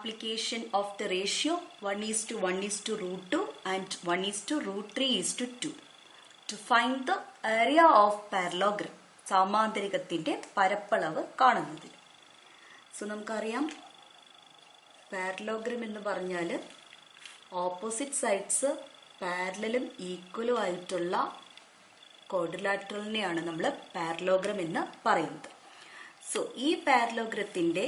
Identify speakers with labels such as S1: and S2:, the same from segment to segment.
S1: application of the ratio 1:1:√2 and 1:√3:2 to find the area of parallelogram. സാമാന്തരികത്തിന്റെ പരപ്പളവ് കാണുന്നതിന്. So നമുക്കറിയാം parallelogram എന്ന് പറഞ്ഞാൽ ഓപ്പോസിറ്റ് സൈഡ്സ് പാരലലും ഈക്വലും ആയിട്ടുള്ള ക്വാഡ്രിലാറ്ററലിനെയാണ് നമ്മൾ പാരലോഗ്രം എന്ന് പറയുന്നത്. സോ ഈ പാരലോഗ്രത്തിന്റെ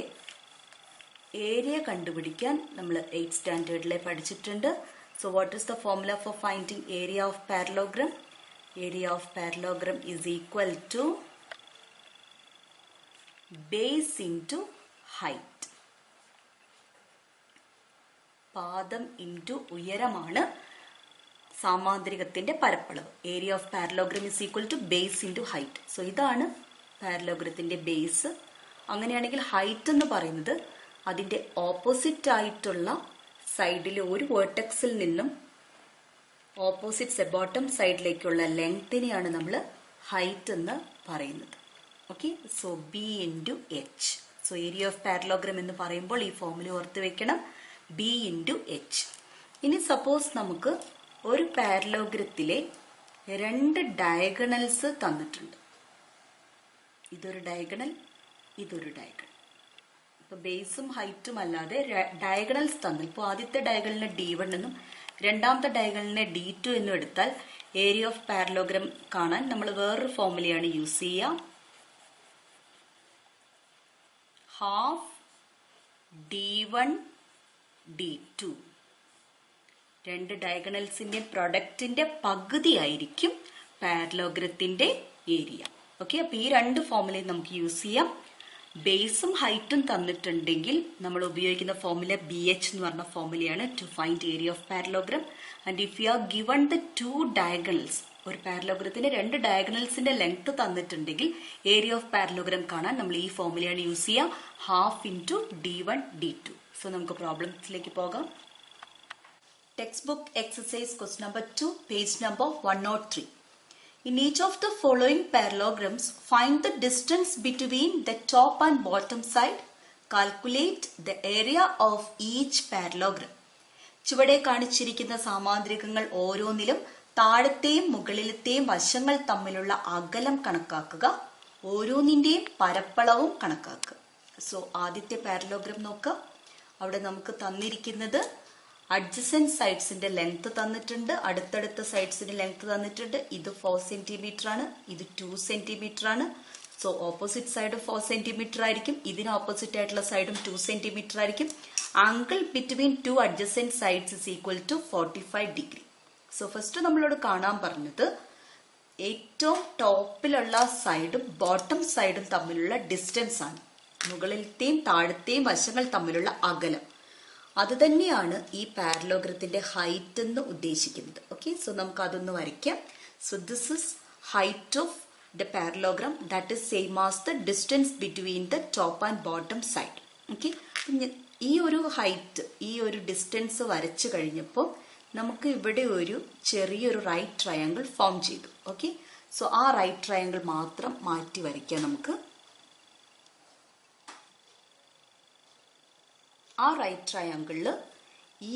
S1: ഏരിയ കണ്ടുപിടിക്കാൻ നമ്മൾ 8th സ്റ്റാൻഡേർഡിലെ പഠിച്ചിട്ടുണ്ട്. So what is the formula for finding area of parallelogram? Area of parallelogram is equal to base into height. പാദം ഇൻറ്റു ഉയരമാണ് സാമാന്തരികത്തിന്റെ പരപ്പളവ്. Area of parallelogram is equal to base into height. So ഇതാണ് പാരലോഗ്രത്തിന്റെ base. അങ്ങനെയാണെങ്കിൽ height എന്ന് പറയുന്നത് അതിന്റെ ഓപ്പോസിറ്റ് ആയിട്ടുള്ള സൈഡിലെ ഒരു വേർട്ടെക്സിൽ നിന്നും ഓപ്പോസിറ്റ് ബോട്ടം സൈഡിലേക്കുള്ള ലെങ്തിനെയാണ് നമ്മൾ ഹൈറ്റ് എന്ന് പറയുന്നത്. Okay, so B into H. So area of parallelogram എന്ന് പറയുമ്പോൾ ഈ ഫോർമുല ഓർത്ത് വെക്കണം, ബി ഇൻറ്റു എച്ച്. ഇനി സപ്പോസ് നമുക്ക് ഒരു പാരലോഗ്രത്തിലെ 2 ഡയഗണൽസ് തന്നിട്ടുണ്ട്. ഇതൊരു ഡയഗണൽ, ഇതൊരു ഡയഗണൽ. ഇപ്പൊ ബേസും ഹൈറ്റും അല്ലാതെ ഡയഗണൽസ് തന്നു. ഇപ്പോൾ ആദ്യത്തെ ഡയഗണലിനെ D1 എന്നും രണ്ടാമത്തെ ഡയഗണലിനെ D2 എന്നും എടുത്താൽ ഏരിയ ഓഫ് പാരലോഗ്രം കാണാൻ നമ്മൾ വേറൊരു ഫോർമുലയാണ് യൂസ് ചെയ്യുക. Half D1 D2. 2 ഡയഗണൽസിന്റെ പ്രൊഡക്റ്റിന്റെ പകുതിയായിരിക്കും പാരലോഗ്രത്തിന്റെ ഏരിയ. ഓക്കെ, അപ്പൊ ഈ 2 ഫോർമുലയും നമുക്ക് യൂസ് ചെയ്യാം. ബേസും ഹൈറ്റും തന്നിട്ടുണ്ടെങ്കിൽ നമ്മൾ ഉപയോഗിക്കുന്ന ഫോർമുല BH എന്ന് പറഞ്ഞ ഫോർമുലയാണ് to find area of parallelogram. And if you are given the 2 diagonals, ഒരു പാരലോഗ്രത്തിന്റെ 2 ഡയഗണൽസിന്റെ ലെങ്ത് തന്നിട്ടുണ്ടെങ്കിൽ ഏരിയ ഓഫ് പാരലോഗ്രം കാണാൻ നമ്മൾ ഈ ഫോർമുലയാണ് യൂസ് ചെയ്യുക, half into D1 D2. So നമുക്ക് പ്രോബ്ലംസിലേക്ക് പോകാം. Textbook exercise question number 2, page number 103. In each of the following parallelograms, find the distance between the top and bottom side. Calculate the area of each parallelogram. ചുവടെ കാണിച്ചിരിക്കുന്ന സാമാന്തരികങ്ങൾ ഓരോന്നിലും താഴത്തെയും മുകളിലത്തെയും വശങ്ങൾ തമ്മിലുള്ള അകലം കണക്കാക്കുക. ഓരോന്നിന്റെയും പരപ്പളവും കണക്കാക്കുക. സോ ആദ്യത്തെ പാരലോഗ്രം നോക്കുക. അവിടെ നമുക്ക് തന്നിരിക്കുന്നത് അഡ്ജസന്റ് സൈഡ്സിന്റെ ലെങ്ത് തന്നിട്ടുണ്ട്, അടുത്തടുത്ത സൈഡ്സിന്റെ ലെങ്ത് തന്നിട്ടുണ്ട്. ഇത് 4 സെന്റിമീറ്റർ ആണ്, ഇത് 2 സെന്റിമീറ്റർ ആണ്. സോ ഓപ്പോസിറ്റ് സൈഡ് 4 സെന്റിമീറ്റർ ആയിരിക്കും, ഇതിന് ഓപ്പോസിറ്റ് ആയിട്ടുള്ള സൈഡും 2 സെന്റിമീറ്റർ ആയിരിക്കും. Angle between 2 adjacent sides is equal to 45 degree. So first നമ്മളോട് കാണാൻ പറഞ്ഞത് ഏറ്റവും ടോപ്പിലുള്ള സൈഡും ബോട്ടം സൈഡും തമ്മിലുള്ള ഡിസ്റ്റൻസ് ആണ്, മുകളിലത്തെയും താഴത്തെയും വശങ്ങൾ തമ്മിലുള്ള അകലം. അത് തന്നെയാണ് ഈ പാരലോഗ്രത്തിന്റെ ഹൈറ്റ് എന്ന് ഉദ്ദേശിക്കുന്നത്. ഓക്കെ, സോ നമുക്ക് അതൊന്ന് വരയ്ക്കാം. So this is height of the parallelogram, that is same as the distance between the top and bottom side. Okay, ഈ ഒരു ഹൈറ്റ്, ഈ ഒരു ഡിസ്റ്റൻസ് വരച്ചു കഴിഞ്ഞപ്പോൾ നമുക്ക് ഇവിടെ ഒരു ചെറിയൊരു റൈറ്റ് ട്രയാങ്കിൾ ഫോം ചെയ്തു. ഓക്കെ, സോ ആ റൈറ്റ് ട്രയാങ്കിൾ മാത്രം മാറ്റി വരയ്ക്കാം നമുക്ക്. ആ റൈറ്റ് ട്രയാങ്കിളിൽ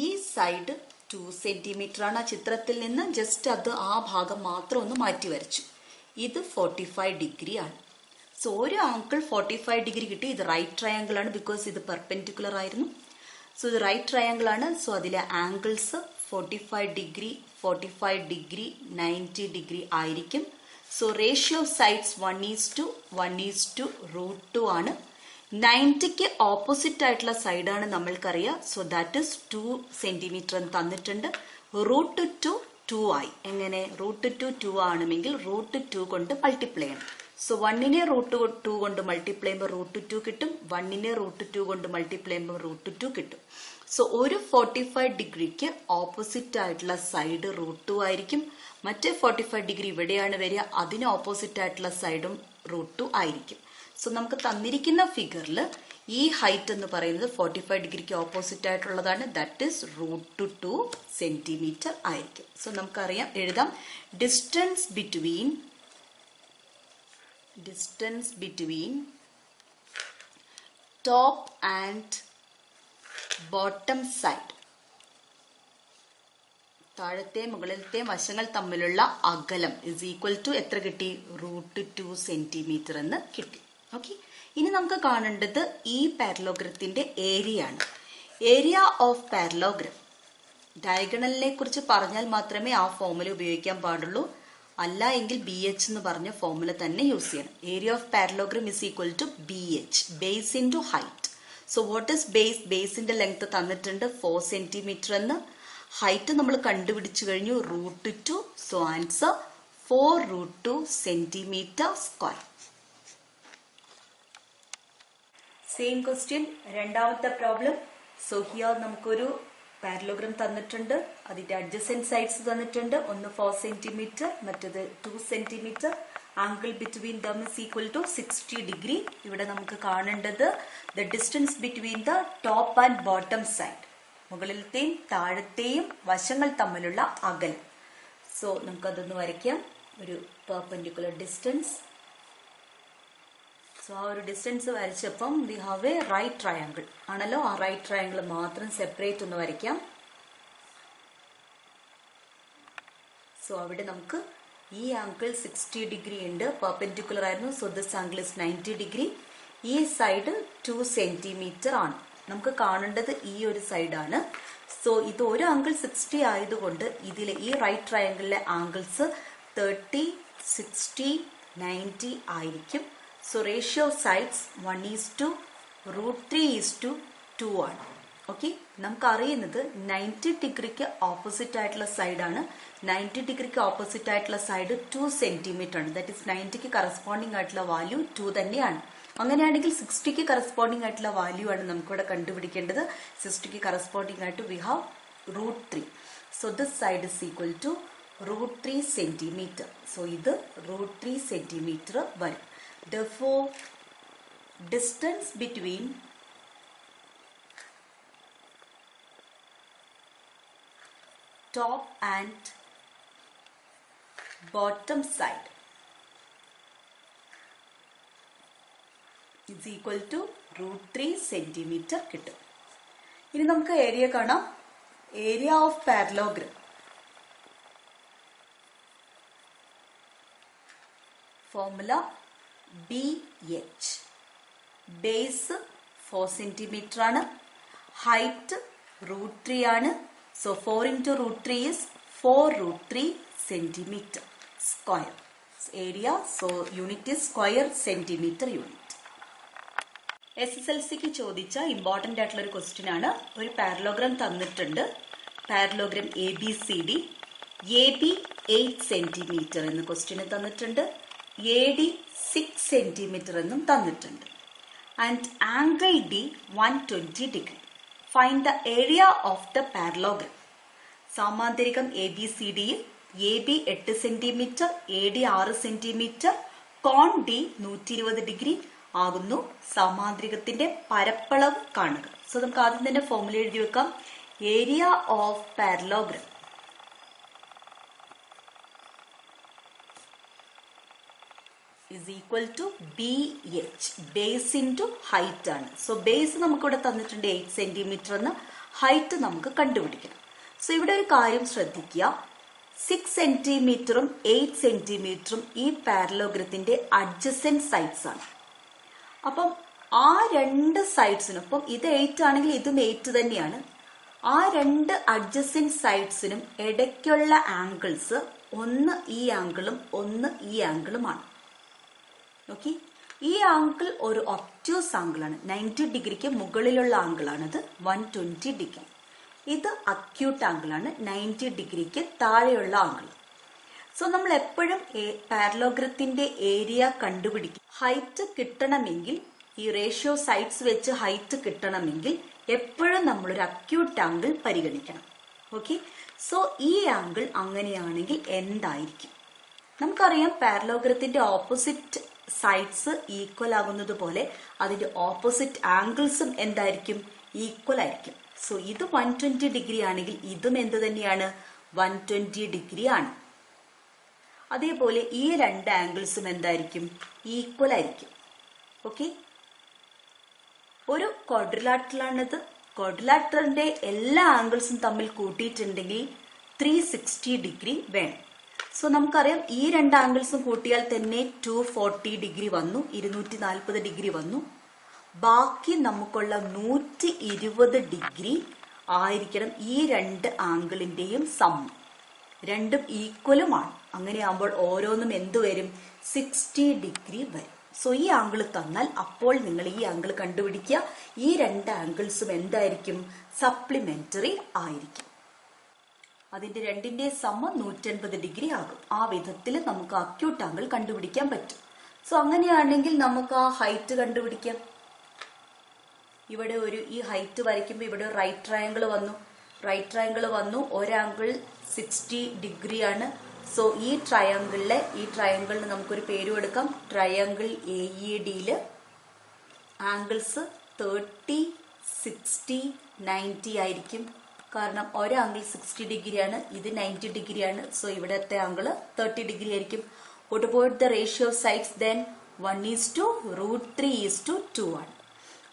S1: ഈ സൈഡ് 2 സെന്റിമീറ്റർ ആണ്. ആ ചിത്രത്തിൽ നിന്ന് ജസ്റ്റ് അത് ആ ഭാഗം മാത്രം ഒന്ന് മാറ്റി വരച്ചു. ഇത് 45 ഡിഗ്രി ആണ്. സോ ഒരു ആംഗിൾ 45 ഡിഗ്രി കിട്ടി. ഇത് റൈറ്റ് ട്രയാങ്കിൾ ആണ്, ബിക്കോസ് ഇത് പെർപെൻഡിക്കുലർ ആയിരുന്നു. സോ ഇത് റൈറ്റ് ട്രയാങ്കിൾ ആണ്. സോ അതിലെ ആംഗിൾസ് 45 ഡിഗ്രി, 45 ഡിഗ്രി, 90 ഡിഗ്രി ആയിരിക്കും. സോ റേഷ്യോ ഓഫ് സൈഡ്സ് 1:1:√2 ആണ്. 90ക്ക് ഓപ്പോസിറ്റ് ആയിട്ടുള്ള സൈഡാണ് നമ്മൾക്കറിയാം. സോ ദാറ്റ് ഇസ് 2 സെന്റിമീറ്റർ തന്നിട്ടുണ്ട്. √2 2 ആയി. എങ്ങനെ? √2 2 ആണെങ്കിൽ √2 കൊണ്ട് മൾട്ടിപ്ലൈ ചെയ്യണം. സോ 1നെ √2 കൊണ്ട് മൾട്ടിപ്ലൈ ചെയ്യുമ്പോൾ √2 കിട്ടും, 1നെ √2 കൊണ്ട് മൾട്ടിപ്ലൈ ചെയ്യുമ്പോൾ √2 കിട്ടും. സോ ഒരു 45 ഡിഗ്രിക്ക് ഓപ്പോസിറ്റ് ആയിട്ടുള്ള സൈഡ് √2 ആയിരിക്കും. മറ്റേ 45 ഡിഗ്രി ഇവിടെയാണ് വരിക, അതിന് ഓപ്പോസിറ്റ് ആയിട്ടുള്ള സൈഡും √2 ആയിരിക്കും. സോ നമുക്ക് തന്നിരിക്കുന്ന ഫിഗറിൽ ഈ ഹൈറ്റ് എന്ന് പറയുന്നത് 45 ഡിഗ്രിക്ക് ഓപ്പോസിറ്റ് ആയിട്ടുള്ളതാണ്. ദാറ്റ് ഈസ് √2 സെന്റിമീറ്റർ ആയിരിക്കും. സോ നമുക്കറിയാം, എഴുതാം, distance between top and bottom side, താഴത്തെയും മുകളിലത്തെയും വശങ്ങൾ തമ്മിലുള്ള അകലം ഇസ് ഈക്വൽ ടു എത്ര കിട്ടി? √2 സെന്റിമീറ്റർ എന്ന് കിട്ടി. ഓക്കെ, ഇനി നമുക്ക് കാണേണ്ടത് ഈ പാരലോഗ്രത്തിന്റെ ഏരിയ ആണ്. ഏരിയ ഓഫ് പാരലോഗ്രം, ഡയഗണലിനെ കുറിച്ച് പറഞ്ഞാൽ മാത്രമേ ആ ഫോർമുല ഉപയോഗിക്കാൻ പാടുള്ളൂ, അല്ല എങ്കിൽ BH എന്ന് പറഞ്ഞ ഫോർമുല തന്നെ യൂസ് ചെയ്യണം. Area of parallelogram is equal to BH, base into height. So what is base? ബേസിന്റെ ലെങ്ത് തന്നിട്ടുണ്ട് 4 സെന്റിമീറ്റർ എന്ന്. ഹൈറ്റ് നമ്മൾ കണ്ടുപിടിച്ചു കഴിഞ്ഞു, √2. So answer 4√2 centimetre square. Same question, രണ്ടാമത്തെ പ്രോബ്ലം. സോ ഹിയർ നമുക്കൊരു പാരലോഗ്രം തന്നിട്ടുണ്ട്, അതിന്റെ അഡ്ജസന്റ് സൈഡ്സ് തന്നിട്ടുണ്ട്. ഒന്ന് 4 സെന്റിമീറ്റർ, മറ്റത് 2 centimetre. Angle between them is equal to 60 degree. ഇവിടെ നമുക്ക് കാണേണ്ടത് the distance between the top and bottom side, മുകളിലത്തെയും താഴത്തെയും വശങ്ങൾ തമ്മിലുള്ള അകലം. സോ നമുക്കതൊന്ന് വരയ്ക്കാം. ഒരു പെർപെൻഡിക്കുലർ ഡിസ്റ്റൻസ്. സോ ആ ഒരു ഡിസ്റ്റൻസ് വരച്ചപ്പം we have a right triangle ആണല്ലോ. ആ റൈറ്റ് ട്രയാങ്കിൾ മാത്രം സെപ്പറേറ്റ് ഒന്ന് വരയ്ക്കാം. സോ അവിടെ നമുക്ക് ഈ ആംഗിൾ 60 ഡിഗ്രി ഉണ്ട്, പെർപെൻഡിക്കുലർ ആയിരുന്നു. So this angle is 90 degree. ഈ സൈഡ് 2 സെന്റിമീറ്റർ ആണ്. നമുക്ക് കാണേണ്ടത് ഈ ഒരു സൈഡാണ്. സോ ഇത് ഒരു ആംഗിൾ 60 ആയതുകൊണ്ട് ഇതിലെ ഈ റൈറ്റ് ട്രയാങ്കിളിലെ ആംഗിൾസ് 30, 60, 90 ആയിരിക്കും. സോ റേഷ്യോ സൈഡ്സ് 1:√3:2 ആണ്. ഓക്കെ, നമുക്ക് അറിയുന്നത് 90 ഡിഗ്രിക്ക് ഓപ്പോസിറ്റ് ആയിട്ടുള്ള സൈഡാണ്. 90 ഡിഗ്രിക്ക് ഓപ്പോസിറ്റ് ആയിട്ടുള്ള സൈഡ് 2 സെന്റിമീറ്റർ ആണ്. ദാറ്റ് ഇസ് 90ക്ക് കറസ്പോണ്ടിങ് ആയിട്ടുള്ള വാല്യൂ 2 തന്നെയാണ്. അങ്ങനെയാണെങ്കിൽ 60ക്ക് കറസ്പോണ്ടിങ് ആയിട്ടുള്ള വാല്യൂ ആണ് നമുക്കിവിടെ കണ്ടുപിടിക്കേണ്ടത്. 60ക്ക് കറസ്പോണ്ടിങ് ആയിട്ട് we have √3. So this side is equal to √3 centimetre. So ഇത് √3 സെന്റിമീറ്റർ വരും. Therefore, distance between top and bottom side is equal to √3 centimetre കിട്ടും. ഇനി നമുക്ക് ഏരിയ കാണാം. Area of parallelogram, formula BH. Base 4 centimetre ആണ്, height √3 ആണ്. So 4 × √3 is 4√3 centimetre square. Area, so unit is square centimetre unit. SSLCക്ക് ചോദിച്ച important ആയിട്ടുള്ള ഒരു ക്വസ്റ്റ്യൻ ആണ്. ഒരു പാരലോഗ്രാം തന്നിട്ടുണ്ട്. Parallelogram ABCD. AB 8 സെന്റിമീറ്റർ എന്ന് ക്വസ്റ്റ്യന് തന്നിട്ടുണ്ട്. AD 6 സെന്റിമീറ്റർ എന്നും തന്നിട്ടുണ്ട്. And angle D 120 degree. Find the area of the parallelogram. സാമാന്തരികം ABCDയിൽ AB 8 സെന്റിമീറ്റർ, AD 6 സെന്റിമീറ്റർ, കോൺ D 120 ഡിഗ്രി ആകുന്നു. സാമാന്തരികത്തിന്റെ പരപ്പളവ് കാണുക. സോ നമുക്ക് ആദ്യം തന്നെ ഫോർമുല എഴുതി വെക്കാം. Area of parallelogram is equal to BH, base into height ആണ്. സോ ബേസ് നമുക്കിവിടെ തന്നിട്ടുണ്ട് 8 സെന്റിമീറ്റർ എന്ന്, ഹൈറ്റ് നമുക്ക് കണ്ടുപിടിക്കണം. സോ ഇവിടെ ഒരു കാര്യം ശ്രദ്ധിക്കുക, 6 സെന്റിമീറ്ററും 8 സെന്റിമീറ്ററും ഈ പാരലോഗ്രത്തിന്റെ അഡ്ജസന്റ് സൈഡ്സ് ആണ്. അപ്പം ആ രണ്ട് സൈഡ്സിനും, അപ്പം ഇത് 8 ആണെങ്കിൽ ഇതും 8 തന്നെയാണ്. ആ രണ്ട് അഡ്ജസന്റ് സൈഡ്സിനും ഇടയ്ക്കുള്ള ആംഗിൾസ് ഒന്ന് ഈ ആംഗിളും ഒന്ന് ഈ ആംഗിളുമാണ്. ഓക്കെ, ഈ ആംഗിൾ ഒരു ഒബ്റ്റ്യൂസ് ആംഗിൾ ആണ്. 90 ഡിഗ്രിക്ക് മുകളിലുള്ള ആംഗിൾ ആണിത്, 120 ഡിഗ്രി. ഇത് അക്യൂട്ട് ആംഗിൾ ആണ്, 90 ഡിഗ്രിക്ക് താഴെയുള്ള ആംഗിൾ. സോ നമ്മൾ എപ്പോഴും പാരലോഗ്രത്തിന്റെ ഏരിയ കണ്ടുപിടിക്കും. ഹൈറ്റ് കിട്ടണമെങ്കിൽ, ഈ റേഷ്യോ സൈഡ്സ് വെച്ച് ഹൈറ്റ് കിട്ടണമെങ്കിൽ എപ്പോഴും നമ്മളൊരു അക്യൂട്ട് ആംഗിൾ പരിഗണിക്കണം. ഓക്കെ, സോ ഈ ആംഗിൾ അങ്ങനെയാണെങ്കിൽ എന്തായിരിക്കും? നമുക്കറിയാം പാരലോഗ്രത്തിന്റെ ഓപ്പോസിറ്റ് സൈഡ്സ് ഈക്വൽ ആകുന്നത് പോലെ അതിന്റെ ഓപ്പോസിറ്റ് ആംഗിൾസും എന്തായിരിക്കും? ഈക്വൽ ആയിരിക്കും. സോ ഇത് 120 ഡിഗ്രി ആണെങ്കിൽ ഇതും എന്ത് തന്നെയാണ്? 120 ഡിഗ്രി ആണ്. അതേപോലെ ഈ രണ്ട് ആംഗിൾസും എന്തായിരിക്കും? ഈക്വൽ ആയിരിക്കും. ഓക്കെ, ഒരു ക്വാഡ്രിലാറ്ററലാണിത്. ക്വാഡ്രിലാറ്ററലിന്റെ എല്ലാ ആംഗിൾസും തമ്മിൽ കൂട്ടിയിട്ടുണ്ടെങ്കിൽ 360 ഡിഗ്രി വേണം. സോ നമുക്കറിയാം ഈ രണ്ട് ആംഗിൾസും കൂട്ടിയാൽ തന്നെ 240 ഡിഗ്രി വന്നു, 240 ഡിഗ്രി വന്നു. ബാക്കി നമുക്കുള്ള 120 ഡിഗ്രി ആയിരിക്കണം ഈ രണ്ട് ആംഗിളിന്റെയും സം. രണ്ടും ഈക്വലുമാണ്. അങ്ങനെയാകുമ്പോൾ ഓരോന്നും എന്ത് വരും? 60 ഡിഗ്രി വരും. സോ ഈ ആംഗിൾ തന്നാൽ അപ്പോൾ നിങ്ങൾ ഈ ആംഗിൾ കണ്ടുപിടിക്കുക. ഈ രണ്ട് ആംഗിൾസും എന്തായിരിക്കും? സപ്ലിമെന്ററി ആയിരിക്കും. അതിന്റെ രണ്ടിന്റെ സം 180 ഡിഗ്രി ആകും. ആ വിധത്തിൽ നമുക്ക് അക്യൂട്ട് ആംഗിൾ കണ്ടുപിടിക്കാൻ പറ്റും. സോ അങ്ങനെയാണെങ്കിൽ നമുക്ക് ആ ഹൈറ്റ് കണ്ടുപിടിക്കാം. ഇവിടെ ഈ ഹൈറ്റ് വരയ്ക്കുമ്പോൾ ഇവിടെ റൈറ്റ് ട്രയാങ്കിൾ വന്നു. ഒരാംഗിൾ 60 ഡിഗ്രി ആണ്. സോ ഈ ട്രയാങ്കിളിന് നമുക്കൊരു പേര് കൊടുക്കാം. ട്രയാങ്കിൾ AEDയില് ആംഗിൾസ് 30, 60, 90 ആയിരിക്കും. കാരണം ഒരാംഗിൾ 60 ഡിഗ്രിയാണ്, ഇത് 90 ഡിഗ്രിയാണ്. സോ ഇവിടത്തെ ആംഗിൾ 30 ഡിഗ്രി ആയിരിക്കും. What about the ratio of sides then? 1:√3:2 ആണ്.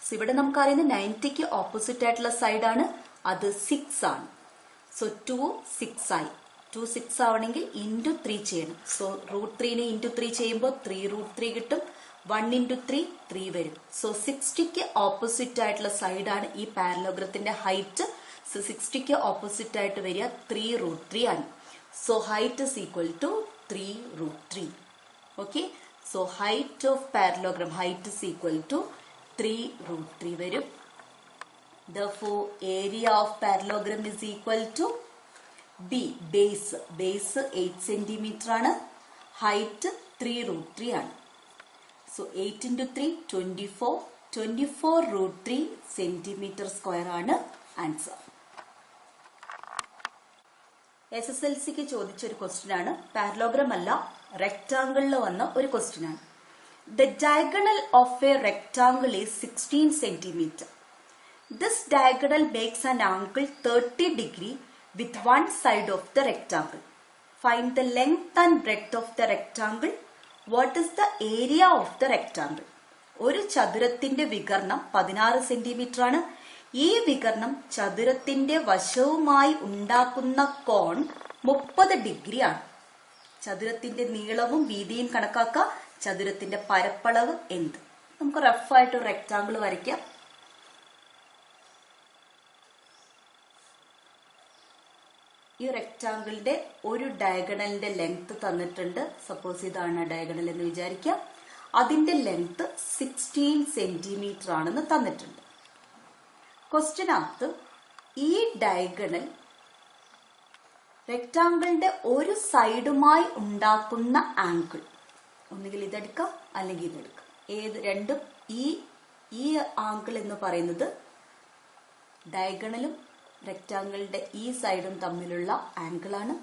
S1: സോ ഇവിടെ നമുക്കറിയുന്നത് 90ക്ക് ഓപ്പോസിറ്റ് ആയിട്ടുള്ള സൈഡാണ്, അത് 6 ആണ്. സോ 2 6 ആയി. 2 6 ആവണമെങ്കിൽ *3 ചെയ്യണം. സോ √3നെ *3 ചെയ്യുമ്പോൾ 3√3 കിട്ടും. 1 × 3 3 വരും. സോ 60ക്ക് ഓപ്പോസിറ്റ് ആയിട്ടുള്ള സൈഡാണ് ഈ പാരലോഗ്രത്തിന്റെ ഹൈറ്റ്. സോ 60ക്ക് ഓപ്പോസിറ്റ് ആയിട്ട് വരിക 3√3 ആണ്. So height is equal to 3√3. Okay. So height of parallelogram is equal to 3√3 വരും. Therefore area of parallelogram is equal to B. Base 8 cm ആണ്. ഹൈറ്റ് 3√3 ആണ്. സോ 8 × 3 24. 24√3 cm² ആണ് ആൻസർ. SSLCക്ക് ചോദിച്ചൊരു ക്വസ്റ്റ്യൻ ആണ്. Parallelogram അല്ല, റെക്ടാംഗിളിൽ വന്ന ഒരു ക്വസ്റ്റ്യൻ ആണ്. The diagonal of a rectangle is 16 cm. This diagonal makes an angle 30 degree with one side of the rectangle. Find the length and breadth of the rectangle. What is the area of the rectangle? ഒരു ചതുരത്തിന്റെ വികർണം 16 centimetre ആണ്. ഈ വികർണം ചതുരത്തിന്റെ വശവുമായി ഉണ്ടാക്കുന്ന കോൺ 30 degree ആണ്. ചതുരത്തിന്റെ നീളവും വീതിയും കണക്കാക്കുക. ചതുരത്തിന്റെ പരപ്പളവ് എന്ത്? നമുക്ക് റഫായിട്ട് ഒരു റെക്ടാംഗിൾ വരയ്ക്കാം. ഈ റെക്ടാംഗിളിന്റെ ഒരു ഡയഗണലിന്റെ ലെങ്ത് തന്നിട്ടുണ്ട്. സപ്പോസ് ഇതാണ് ഡയഗണൽ എന്ന് വിചാരിക്കാം. അതിന്റെ ലെങ്ത് 16 സെന്റിമീറ്റർ ആണെന്ന് തന്നിട്ടുണ്ട്. ക്വസ്റ്റ്യനകത്ത് ഈ ഡയഗണൽ റെക്ടാംഗിളിന്റെ ഒരു സൈഡുമായി ഉണ്ടാക്കുന്ന ആംഗിൾ, ഒന്നുകിൽ ഇതെടുക്കാം അല്ലെങ്കിൽ ഇതെടുക്കാം, ഏത് രണ്ടും. ഈ ആംഗിൾ എന്ന് പറയുന്നത് ഡയഗണലും റെക്ടാംഗിളിന്റെ ഈ സൈഡും തമ്മിലുള്ള ആംഗിളാണ്.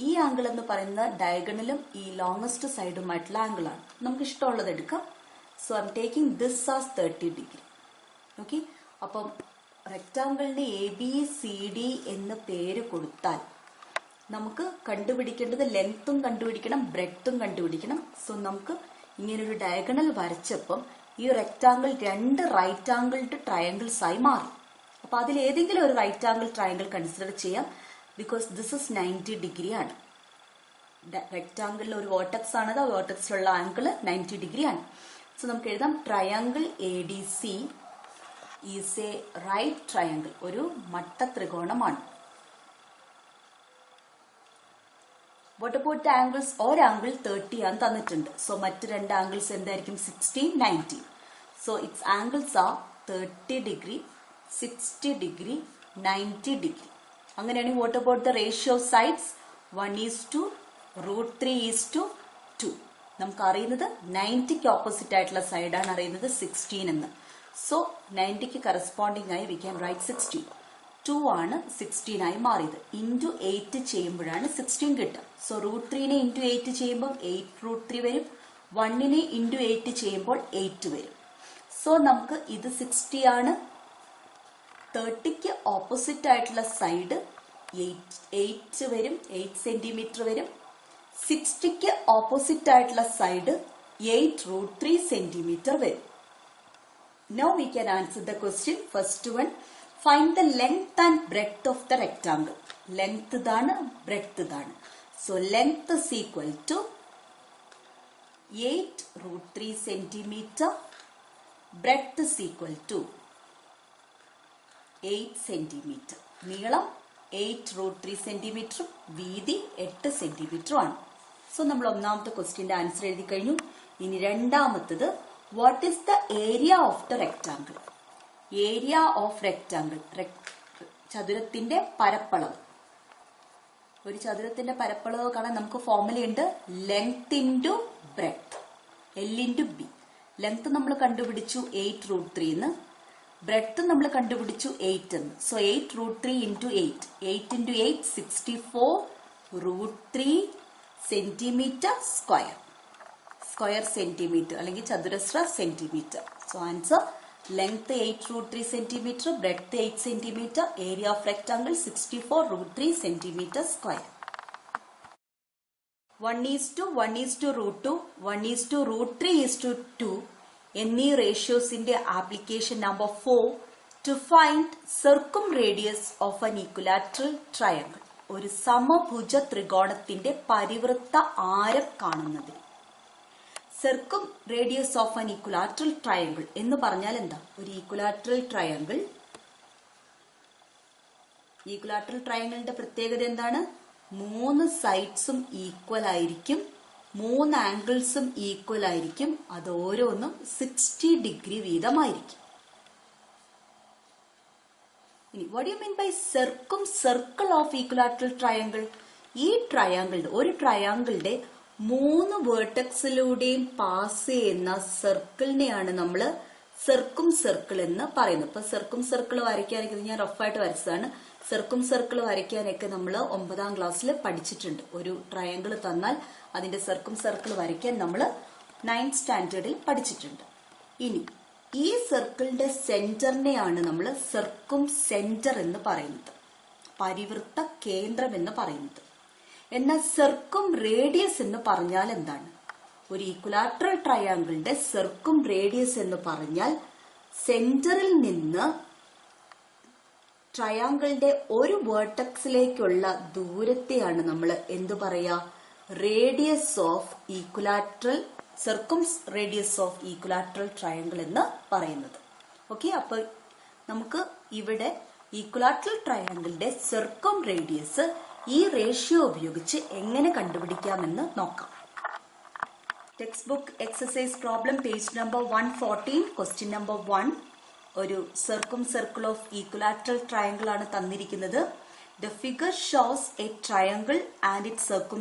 S1: ഈ ആംഗിൾ എന്ന് പറയുന്നത് ഡയഗണലും ഈ ലോങ്സ്റ്റ് സൈഡുമായിട്ടുള്ള ആംഗിളാണ്. നമുക്ക് ഇഷ്ടമുള്ളത് എടുക്കാം. So I am taking this as 30 degree. Okay. അപ്പം റെക്ടാംഗിളിന് ABCD എന്ന് പേര് കൊടുത്താൽ നമുക്ക് കണ്ടുപിടിക്കേണ്ടത് ലെങ്ത്തും കണ്ടുപിടിക്കണം, ബ്രെഡ്ത്തും കണ്ടുപിടിക്കണം. സോ നമുക്ക് ഇങ്ങനൊരു ഡയഗണൽ വരച്ചപ്പം ഈ റെക്ടാംഗിൾ 2 റൈറ്റ് ആംഗിൾഡ് ട്രയാംഗിൾസ് ആയി മാറി. അപ്പൊ അതിൽ ഏതെങ്കിലും ഒരു റൈറ്റ് ആംഗിൾ ട്രയാംഗിൾ കൺസിഡർ ചെയ്യാം. ബിക്കോസ് ദിസ് ഇസ് 90 ഡിഗ്രി ആണ്. റെക്ടാംഗിളിൽ ഒരു വേർട്ടെക്സ് ആണത്. ആ വേർട്ടെക്സിലുള്ള ആംഗിൾ 90 ഡിഗ്രി ആണ്. സോ നമുക്ക് എഴുതാം triangle ADC is a right triangle. ഒരു മട്ട ത്രികോണമാണ്. What about the angles? ഒരു ആംഗിൾ 30 ആണ് തന്നിട്ടുണ്ട്. സോ മറ്റ് രണ്ട് ആംഗിൾസ് എന്തായിരിക്കും? 16, 90. So it's angles are 30 degree, 60 degree, 90 degree. അങ്ങനെയാണെങ്കിൽ what about the ratio of sides? 1:√3:2. നമുക്ക് അറിയുന്നത് 90ക്ക് ഓപ്പോസിറ്റ് ആയിട്ടുള്ള സൈഡാണ് അറിയുന്നത് 16 എന്ന്. സോ 90ക്ക് കറസ്പോണ്ടിങ് ആയി വി ക്യാൻ റൈറ്റ് 16. 2 ആണ് 16 ആയി മാറിയത്. ഇൻറ്റു 8 ചെയ്യുമ്പോഴാണ് 16 കിട്ടുക. സോ √3നെ ഇൻറ്റു 8 ചെയ്യുമ്പോൾ 8√3 വരും. 1നെ ഇൻറ്റു 8 ചെയ്യുമ്പോൾ 8 വരും. സോ നമുക്ക് ഇത് 60 ആണ്. 30ക്ക് ഓപ്പോസിറ്റ് ആയിട്ടുള്ള സൈഡ് 8 വരും, 8 സെന്റിമീറ്റർ വരും. 60ക്ക് ഓപ്പോസിറ്റ് ആയിട്ടുള്ള സൈഡ് 8√3 സെന്റിമീറ്റർ വരും. Now we can answer the question. First one, find the length and breadth of the rectangle. Length ഇതാണ്, ബ്രെഡ്ത്ത് ഇതാണ്. So length is equal to 8√3 centimetre, breadth is equal to 8 centimetre. നീളം 8√3 സെന്റിമീറ്ററും വീതി 8 സെന്റിമീറ്ററും ആണ്. So നമ്മൾ ഒന്നാമത്തെ ക്വസ്റ്റ്യന്റെ answer എഴുതി കഴിഞ്ഞു. ഇനി രണ്ടാമത്തത്, what is the area of the rectangle? Area of rectangle, ചതുരത്തിന്റെ പരപ്പളവ്. ഒരു ചതുരത്തിന്റെ പരപ്പളവ് കാണാൻ നമുക്ക് ഫോർമുലയുണ്ട്, length into breadth, L into B. Length നമ്മൾ കണ്ടുപിടിച്ചു 8√3 എന്ന്, ബ്രെഡ്ത്ത് നമ്മൾ കണ്ടുപിടിച്ചു 8 എന്ന്. So 8√3 into 8, 8 into 8 64√3 centimetre square. Square centimetre അല്ലെങ്കിൽ ചതുരശ്ര centimetre. So answer, length 8√3 centimetre, breadth 8 centimetre, area of rectangle 64√3 centimetre square. 1:1:√2, 1:√3:2 എന്നീ റേഷ്യോസിന്റെ application number 4 to find circumradius of an equilateral triangle. ഒരു സമഭുജ ത്രികോണത്തിന്റെ പരിവൃത്ത ആരം കാണുന്നതിന്. Circumradius of an equilateral triangle എന്ന് പറഞ്ഞാൽ എന്താ? ഒരു ഈക്വലാറ്ററൽ ട്രയാങ്കിളിന്റെ പ്രത്യേകത എന്താണ്? 3 സൈഡ്സും ഈക്വൽ ആയിരിക്കും, 3 ആംഗിൾസും ഈക്വൽ ആയിരിക്കും, അത് ഓരോന്നും 60 ഡിഗ്രി വീതമായിരിക്കും. ഇനി what you mean by circle of equilateral triangle? ഈ ട്രയാങ്കിളിന്റെ, ഒരു ട്രയാങ്കിളിന്റെ 3 വേർട്ടക്സിലൂടെയും പാസ് ചെയ്യുന്ന സർക്കിളിനെയാണ് നമ്മൾ സർക്കിൾ എന്ന് പറയുന്നത്. ഇപ്പൊ സർക്കിൾ വരയ്ക്കാനൊക്കെ ഞാൻ റഫായിട്ട് വരച്ചതാണ്. സർക്കിൾ വരയ്ക്കാനൊക്കെ നമ്മൾ 9ാം ക്ലാസ്സിൽ പഠിച്ചിട്ടുണ്ട്. ഒരു ട്രയാങ്കിൾ തന്നാൽ അതിന്റെ സർക്കിൾ വരയ്ക്കാൻ നമ്മൾ 9th സ്റ്റാൻഡേർഡിൽ പഠിച്ചിട്ടുണ്ട്. ഇനി ഈ സർക്കിളിന്റെ സെന്ററിനെയാണ് നമ്മൾ സെന്റർ എന്ന് പറയുന്നത്, പരിവൃത്ത കേന്ദ്രം എന്ന് പറയുന്നത്. എന്നാൽ റേഡിയസ് എന്ന് പറഞ്ഞാൽ എന്താണ്? ഒരു ഈക്വലാറ്ററൽ ട്രയാങ്കിളിന്റെ റേഡിയസ് എന്ന് പറഞ്ഞാൽ സെന്ററിൽ നിന്ന് ട്രയാങ്കിളിന്റെ ഒരു വേർട്ടക്സിലേക്കുള്ള ദൂരത്തെയാണ് നമ്മൾ എന്തു പറയാ? Radius of equilateral, radius of equilateral triangle എന്ന് പറയുന്നത്. ഓക്കെ, അപ്പൊ നമുക്ക് ഇവിടെ ഈക്വലാറ്ററൽ ട്രയാങ്കിളിന്റെ റേഡിയസ് ഈ റേഷ്യോ ഉപയോഗിച്ച് എങ്ങനെ കണ്ടുപിടിക്കാമെന്ന് നോക്കാം. Text book exercise problem page number 114, question number 1. ഒരു സർക്കിൾ ഓഫ് ഈക്വലാറ്ററൽ ട്രയാങ്കിൾ ആണ് തന്നിരിക്കുന്നത്. The figure shows A triangle and it circle.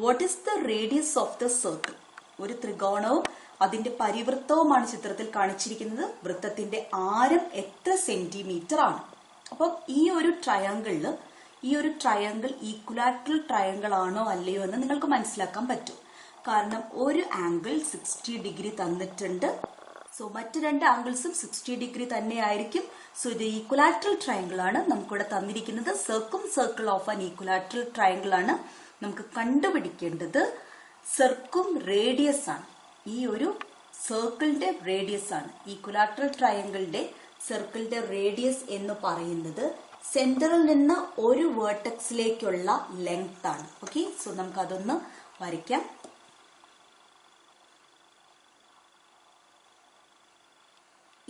S1: What is the radius of the circle? ഒരു ത്രികോണവും അതിന്റെ പരിവൃത്തവുമാണ് ചിത്രത്തിൽ കാണിച്ചിരിക്കുന്നത്. വൃത്തത്തിന്റെ ആരം എത്ര സെന്റിമീറ്റർ ആണ്? അപ്പം ഈ ഒരു ട്രയാങ്കിൾ ഈക്വലാറ്ററൽ ട്രയാങ്കിൾ ആണോ അല്ലയോ എന്ന് നിങ്ങൾക്ക് മനസ്സിലാക്കാൻ പറ്റും. കാരണം ഒരു ആംഗിൾ 60 ഡിഗ്രി തന്നിട്ടുണ്ട്. സോ മറ്റു 2 ആംഗിൾസും 60 ഡിഗ്രി തന്നെ ആയിരിക്കും. സോ ഇത് ഈക്വലാറ്ററൽ ട്രയാങ്കിൾ ആണ് നമുക്കിവിടെ തന്നിരിക്കുന്നത്. Circle of an equilateral triangle ആണ്. നമുക്ക് കണ്ടുപിടിക്കേണ്ടത് റേഡിയസ് ആണ്. ഈ ഒരു സർക്കിളിന്റെ റേഡിയസ് ആണ്. ഈക്വലാറ്ററൽ ട്രയാങ്കിളിന്റെ സർക്കിളിന്റെ റേഡിയസ് എന്ന് പറയുന്നത് സെന്ററിൽ നിന്ന് ഒരു വേർട്ടക്സിലേക്കുള്ള ലെങ്ത് ആണ്. ഓക്കെ, സോ നമുക്ക് അതൊന്ന് വരയ്ക്കാം.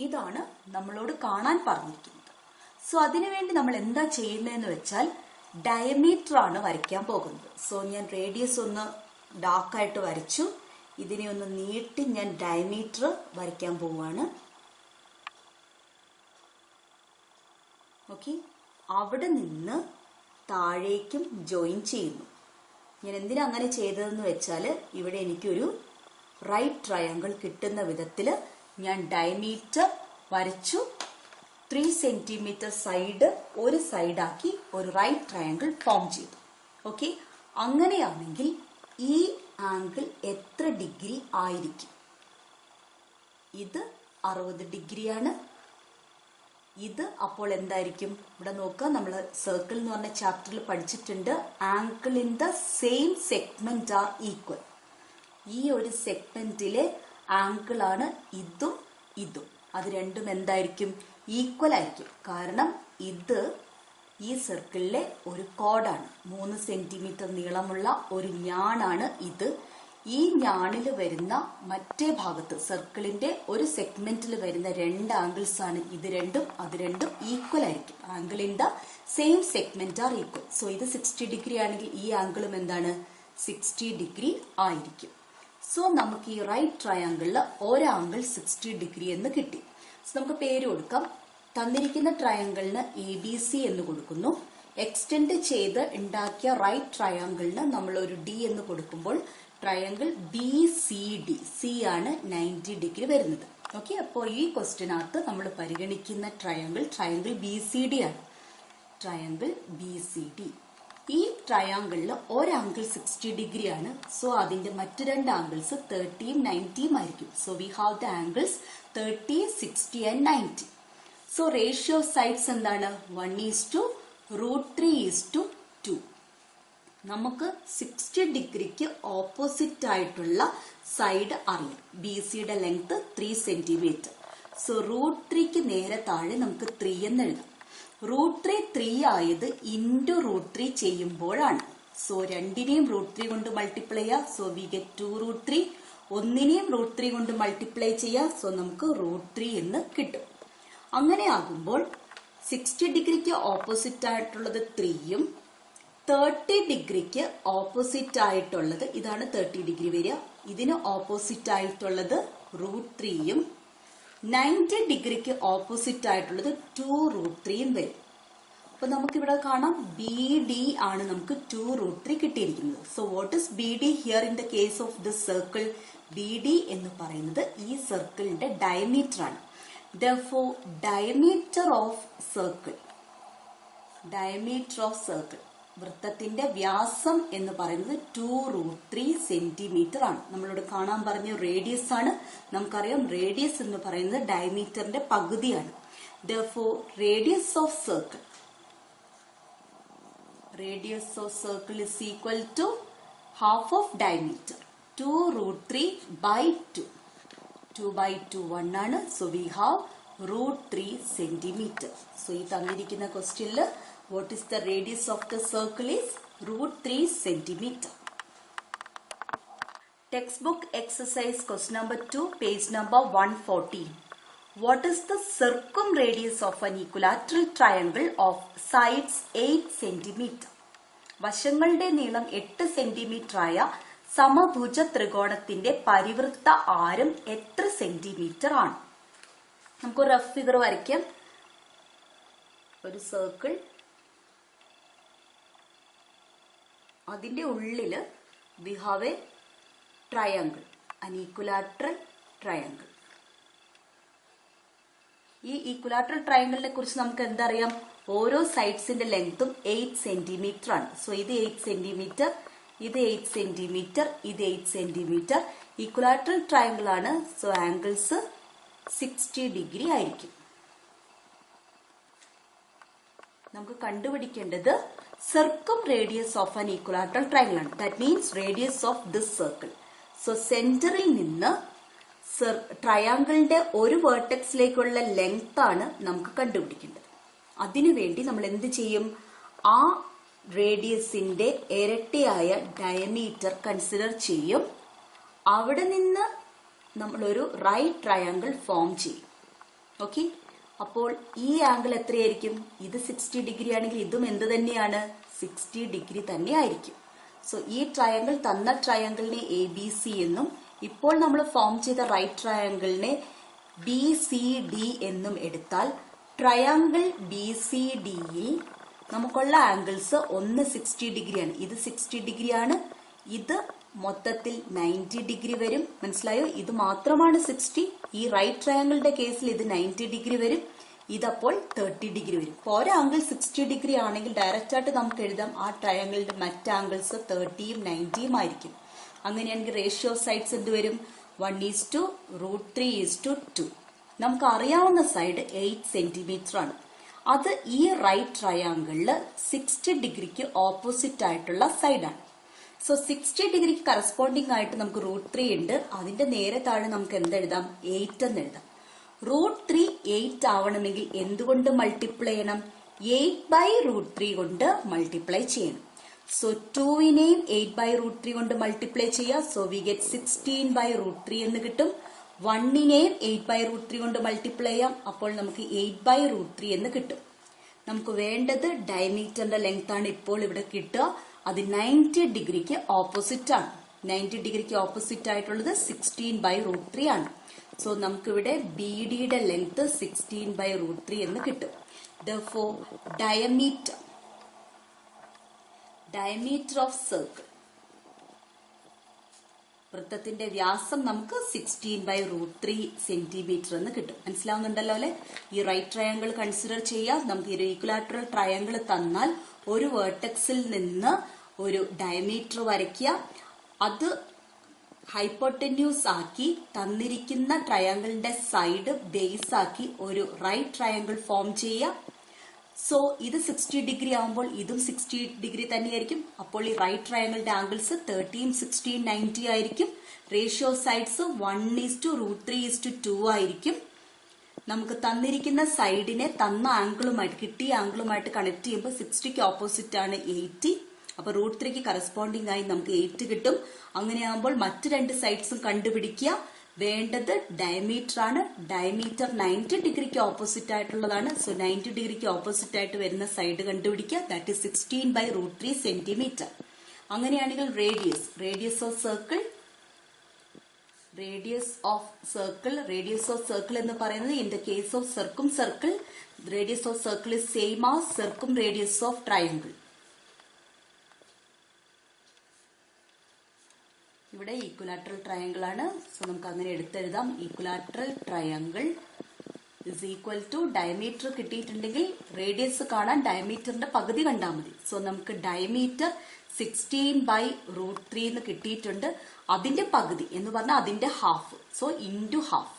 S1: ഇതാണ് നമ്മളോട് കാണാൻ പറഞ്ഞിരിക്കുന്നത്. സോ അതിനുവേണ്ടി നമ്മൾ എന്താ ചെയ്യുന്നതെന്ന് വെച്ചാൽ ഡയമീറ്റർ ആണ് വരയ്ക്കാൻ പോകുന്നത്. സോ ഞാൻ റേഡിയസ് ഒന്ന് ഡാർക്കായിട്ട് വരച്ചു. ഇതിനെ ഒന്ന് നീട്ടി ഞാൻ ഡയമീറ്റർ വരയ്ക്കാൻ പോവുകയാണ്. ഓക്കെ, അവിടെ നിന്ന് താഴേക്കും ജോയിൻ ചെയ്യുന്നു. ഞാൻ എന്തിനാ അങ്ങനെ ചെയ്തതെന്ന് വെച്ചാൽ ഇവിടെ എനിക്കൊരു റൈറ്റ് ട്രയാങ്കിൾ കിട്ടുന്ന വിധത്തിൽ ഞാൻ ഡയമീറ്റർ വരച്ചു. 3 സെന്റിമീറ്റർ സൈഡ് ഒരു സൈഡാക്കി ഒരു റൈറ്റ് ട്രയാങ്കിൾ ഫോം ചെയ്തു. ഓക്കെ, അങ്ങനെയാണെങ്കിൽ ഈ ആംഗിൾ എത്ര ഡിഗ്രി ആയിരിക്കും? ഇത് 60 ഡിഗ്രിയാണ്. ഇത് അപ്പോൾ എന്തായിരിക്കും? ഇവിടെ നോക്കുക, നമ്മൾ സർക്കിൾ എന്ന് പറഞ്ഞ ചാപ്റ്ററിൽ പഠിച്ചിട്ടുണ്ട്. Angle in the same segment are equal. ഈ ഒരു സെഗ്മെന്റിലെ ആംഗിൾ ആണ് ഇതും ഇതും. അത് രണ്ടും എന്തായിരിക്കും? ഈക്വൽ ആയിരിക്കും. കാരണം ഇത് ഈ സർക്കിളിലെ ഒരു കോഡാണ്. 3 സെന്റിമീറ്റർ നീളമുള്ള ഒരു ഞാണാണ് ഇത്. ഈ ഞാണിൽ വരുന്ന മറ്റേ ഭാഗത്ത് സർക്കിളിന്റെ ഒരു സെഗ്മെന്റിൽ വരുന്ന 2 ആംഗിൾസ് ആണ് ഇത് രണ്ടും. അത് രണ്ടും ഈക്വൽ ആയിരിക്കും. Angle in the same segment are equal. So ഇത് 60 ഡിഗ്രി ആണെങ്കിൽ ഈ ആംഗിളും എന്താണ്? 60 ഡിഗ്രി ആയിരിക്കും. സോ നമുക്ക് ഈ റൈറ്റ് ട്രയാങ്കിളിൽ ഒരു ആംഗിൾ 60 ഡിഗ്രി എന്ന് കിട്ടി. സോ നമുക്ക് പേര് കൊടുക്കാം. തന്നിരിക്കുന്ന ട്രയാങ്കിളിന് ABC എന്ന് കൊടുക്കുന്നു. എക്സ്റ്റെൻഡ് ചെയ്ത് ഉണ്ടാക്കിയ റൈറ്റ് ട്രയാങ്കിളിന് നമ്മൾ ഒരു D എന്ന് കൊടുക്കുമ്പോൾ ട്രയാങ്കിൾ BCD, സി ആണ് 90 ഡിഗ്രി വരുന്നത്. ഓക്കെ, അപ്പോൾ ഈ ക്വസ്റ്റ്യനകത്ത് നമ്മൾ പരിഗണിക്കുന്ന ട്രയാങ്കിൾ BCD ആണ്. Triangle BCD. ഈ ട്രയാങ്കിളിൽ ഒരു ആംഗിൾ 60 ഡിഗ്രി ആണ്. സോ അതിന്റെ മറ്റു 2 ആംഗിൾസ് 30 90 ആയിരിക്കും. So we have the angles 30, 60 and 90. So ratio sides എന്താണ്? 1:√3:2. നമുക്ക് 60 ഡിഗ്രിക്ക് ഓപ്പോസിറ്റ് ആയിട്ടുള്ള സൈഡ് അറിയാം. BCയുടെ ലെങ്ത് 3 സെന്റിമീറ്റർ. സോ √3ക്ക് നേരെ താഴെ നമുക്ക് 3 എന്ന് എഴുതാം. √3 3 ആയത് ഇൻറ്റു √3 ചെയ്യുമ്പോഴാണ്. സോ രണ്ടിനെയും √3 കൊണ്ട് മൾട്ടിപ്ലൈ ചെയ്യാം. So we get 2√3. ഒന്നിനെയും √3 കൊണ്ട് മൾട്ടിപ്ലൈ ചെയ്യാം. സോ നമുക്ക് √3 എന്ന് കിട്ടും. അങ്ങനെ ആകുമ്പോൾ 60 ഡിഗ്രിക്ക് ഓപ്പോസിറ്റ് ആയിട്ടുള്ളത് 3യും 30 ഡിഗ്രിക്ക് ഓപ്പോസിറ്റ് ആയിട്ടുള്ളത് ഇതാണ് 30 ഡിഗ്രി വരിക. ഇതിന് ഓപ്പോസിറ്റ് ആയിട്ടുള്ളത് √3യും 90 ഡിഗ്രിക്ക് ഓപ്പോസിറ്റ് ആയിട്ടുള്ളത് 2√3യും വരും. അപ്പൊ നമുക്കിവിടെ കാണാം BD ആണ് നമുക്ക് 2√3 കിട്ടിയിരിക്കുന്നത്. So what is BD here in the case of this circle? BD എന്ന് പറയുന്നത് ഈ സർക്കിളിന്റെ ഡയമീറ്റർ ആണ്. Therefore, diameter of circle, വൃത്തത്തിന്റെ വ്യാസം എന്ന് പറയുന്നത് 2√3 സെന്റിമീറ്റർ ആണ്. നമ്മളോട് കാണാൻ പറഞ്ഞ റേഡിയസ് ആണ്. നമുക്കറിയാം റേഡിയസ് എന്ന് പറയുന്നത് ഡയമീറ്ററിന്റെ പകുതിയാണ്. Therefore, radius of circle is equal to half of diameter, 2√3/2. 2/2 1 ആണ്. So we have √3 centimetre. So ഈ തന്നിരിക്കുന്ന ക്വസ്റ്റ്യനിൽ what is the radius of the circle is √3 centimetre. Textbook exercise question number 2, page number 114. What is the circumradius of an equilateral triangle of sides 8 centimetre? വശങ്ങളുടെ നീളം 8 centimetre ആയ സമഭുജ ത്രികോണത്തിന്റെ പരിവൃത്ത ആരം എത്ര സെന്റിമീറ്റർ ആണ്? നമുക്കൊരു റഫ് ഫിഗർ വരയ്ക്കാം. ഒരു സർക്കിൾ, അതിന്റെ ഉള്ളില് V have A triangle, an equilateral triangle. ഈ ഈക്വലാറ്ററൽ ട്രയാങ്കിളിനെ കുറിച്ച് നമുക്ക് എന്തറിയാം? ഓരോ സൈഡ്സിന്റെ ലെങ്തും 8 സെന്റിമീറ്റർ ആണ്. സോ ഇത് 8 സെന്റിമീറ്റർ, ഇത് 8 സെന്റിമീറ്റർ, ഇത് 8 സെന്റിമീറ്റർ. ഈക്വലാറ്ററൽ ട്രയാങ്കിൾ ആണ്. സോ ആംഗിൾസ് 60 ഡിഗ്രി ആയിരിക്കും. നമുക്ക് കണ്ടുപിടിക്കേണ്ടത് circumradius of an equilateral triangle ആണ്. That means radius of this circle. So സെന്ററിൽ നിന്ന് ട്രയാങ്കിളിന്റെ ഒരു വേർട്ടെക്സിലേക്കുള്ള ലെങ്ത് ആണ് നമുക്ക് കണ്ടുപിടിക്കേണ്ടത്. അതിനുവേണ്ടി നമ്മൾ എന്ത് ചെയ്യും? ആ റേഡിയസിന്റെ ഇരട്ടിയായ ഡയമീറ്റർ കൺസിഡർ ചെയ്യും. അവിടെ നിന്ന് നമ്മളൊരു റൈറ്റ് ട്രയാങ്കിൾ ഫോം ചെയ്യും. ഓക്കെ, അപ്പോൾ ഈ ആംഗിൾ എത്രയായിരിക്കും? ഇത് 60 ഡിഗ്രി ആണെങ്കിൽ ഇതും എന്ത് തന്നെയാണ്? 60 ഡിഗ്രി തന്നെ ആയിരിക്കും. സോ ഈ ട്രയാങ്കിൾ തന്ന ട്രയാങ്കിളിനെ ABC എന്നും ഇപ്പോൾ നമ്മൾ ഫോം ചെയ്ത റൈറ്റ് ട്രയാങ്കിളിനെ BCD എന്നും എടുത്താൽ ട്രയാങ്കിൾ BCDയിൽ നമുക്കുള്ള ആംഗിൾസ് ഒന്ന് 60 ഡിഗ്രിയാണ്. ഇത് 60 ഡിഗ്രിയാണ്. ഇത് മൊത്തത്തിൽ 90 ഡിഗ്രി വരും. മനസ്സിലായോ? ഇത് മാത്രമാണ് 60. ഈ റൈറ്റ് ട്രയാങ്കിളിന്റെ കേസിൽ ഇത് 90 ഡിഗ്രി വരും. ഇതപ്പോൾ 30 ഡിഗ്രി വരും. ഇപ്പോൾ ഒരു ആംഗിൾ 60 ഡിഗ്രി ആണെങ്കിൽ ഡയറക്റ്റ് ആയിട്ട് നമുക്ക് എഴുതാം ആ ട്രയാങ്കിളിന്റെ മറ്റ് ആംഗിൾസ് 30യും 90യും ആയിരിക്കും. അങ്ങനെയാണെങ്കിൽ റേഷ്യോ സൈഡ്സ് എന്ത് വരും? 1:√3:2. നമുക്ക് അറിയാവുന്ന സൈഡ് 8 സെന്റിമീറ്റർ ആണ്. അത് ഈ റൈറ്റ് ട്രയാങ്കിളില് 60 ഡിഗ്രിക്ക് ഓപ്പോസിറ്റ് ആയിട്ടുള്ള സൈഡാണ്. സോ 60 ഡിഗ്രിക്ക് കറസ്പോണ്ടിങ് ആയിട്ട് നമുക്ക് √3 ഉണ്ട്. അതിന്റെ നേരെ താഴെ നമുക്ക് എന്തെഴുതാം? 8 എന്ന് എഴുതാം. √3 8 ആവണമെങ്കിൽ എന്തുകൊണ്ട് മൾട്ടിപ്ലൈ ചെയ്യണം? 8/√3 കൊണ്ട് മൾട്ടിപ്ലൈ ചെയ്യണം. സോ 2വിനെയും 8/√3 കൊണ്ട് മൾട്ടിപ്ലൈ ചെയ്യുക. സോ വി ഗെറ്റ് 16/√3 എന്ന് കിട്ടും. 1നെയും 8/√3 കൊണ്ട് മൾട്ടിപ്ലൈ ചെയ്യാം. അപ്പോൾ നമുക്ക് 8/√3 എന്ന് കിട്ടും. നമുക്ക് വേണ്ടത് ഡയമീറ്ററിന്റെ ലെങ്ത് ആണ് ഇപ്പോൾ ഇവിടെ കിട്ടുക. അത് 90 ഡിഗ്രിക്ക് ഓപ്പോസിറ്റ് ആണ്. 90 ഡിഗ്രിക്ക് ഓപ്പോസിറ്റ് ആയിട്ടുള്ളത് 16/√3 ആണ്. സോ നമുക്കിവിടെ ബി ഡിയുടെ ലെങ്ത് 16/√3 എന്ന് കിട്ടും. Therefore, diameter of circle, വൃത്തത്തിന്റെ വ്യാസം നമുക്ക് 16/√3 സെന്റിമീറ്റർ എന്ന് കിട്ടും. മനസ്സിലാവുന്നുണ്ടല്ലോ അല്ലെ? ഈ റൈറ്റ് ട്രയാങ്കിൾ കൺസിഡർ ചെയ്യാം. നമുക്ക് ഒരു ഈക്വലാറ്ററൽ ട്രയാങ്കിൾ തന്നാൽ ഒരു വേർട്ടെക്സിൽ നിന്ന് ഒരു ഡയമീറ്റർ വരയ്ക്കുക. അത് ഹൈപ്പോട്ടന്യൂസ് ആക്കി തന്നിരിക്കുന്ന ട്രയാങ്കിളിന്റെ സൈഡ് ബേസ് ആക്കി ഒരു റൈറ്റ് ട്രയാങ്കിൾ ഫോം ചെയ്യുക. സോ ഇത് 60 ഡിഗ്രി ആവുമ്പോൾ ഇതും 60 ഡിഗ്രി തന്നെയായിരിക്കും. അപ്പോൾ ഈ റൈറ്റ് ട്രയാങ്കിളിന്റെ ആംഗിൾസ് 13, 16, 90 ആയിരിക്കും. റേഷ്യോ സൈഡ്സ് 1:√3:2 ആയിരിക്കും. നമുക്ക് തന്നിരിക്കുന്ന സൈഡിനെ തന്ന ആംഗിളുമായിട്ട് കിട്ടിയ ആംഗിളുമായിട്ട് കണക്ട് ചെയ്യുമ്പോൾ 60ക്ക് ഓപ്പോസിറ്റ് ആണ് 80. അപ്പൊ √3ക്ക് കറസ്പോണ്ടിങ് ആയി നമുക്ക് 8 കിട്ടും. അങ്ങനെയാകുമ്പോൾ മറ്റു രണ്ട് സൈഡ്സും കണ്ടുപിടിക്കുക. വേണ്ടത് ഡയമീറ്റർ ആണ്. ഡയമീറ്റർ 90 ഡിഗ്രിക്ക് ഓപ്പോസിറ്റ് ആയിട്ടുള്ളതാണ്. സോ 90 ഡിഗ്രിക്ക് ഓപ്പോസിറ്റ് ആയിട്ട് വരുന്ന സൈഡ് കണ്ടുപിടിക്കുക. That is 16/√3 centimetre. അങ്ങനെയാണെങ്കിൽ റേഡിയസ് ഓഫ് സർക്കിൾ എന്ന് പറയുന്നത് in the case of circumcircle, radius of circle is same as circumradius of triangle. ഇവിടെ ഈക്വലാറ്ററൽ ട്രയാങ്കിൾ ആണ്. സോ നമുക്ക് അങ്ങനെ എടുത്തെഴുതാം. Equilateral triangle is equal to diameter കിട്ടിയിട്ടുണ്ടെങ്കിൽ radius കാണാൻ ഡയമീറ്ററിന്റെ പകുതി കണ്ടാൽ മതി. സോ നമുക്ക് ഡയമീറ്റർ 16/√3 എന്ന് കിട്ടിയിട്ടുണ്ട്. അതിന്റെ പകുതി എന്ന് പറഞ്ഞാൽ അതിന്റെ half. So into half.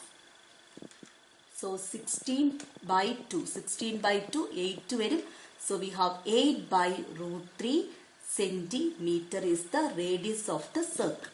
S1: So 16/2 8 വരും. So we have 8/√3 centimeter is the radius of the circle.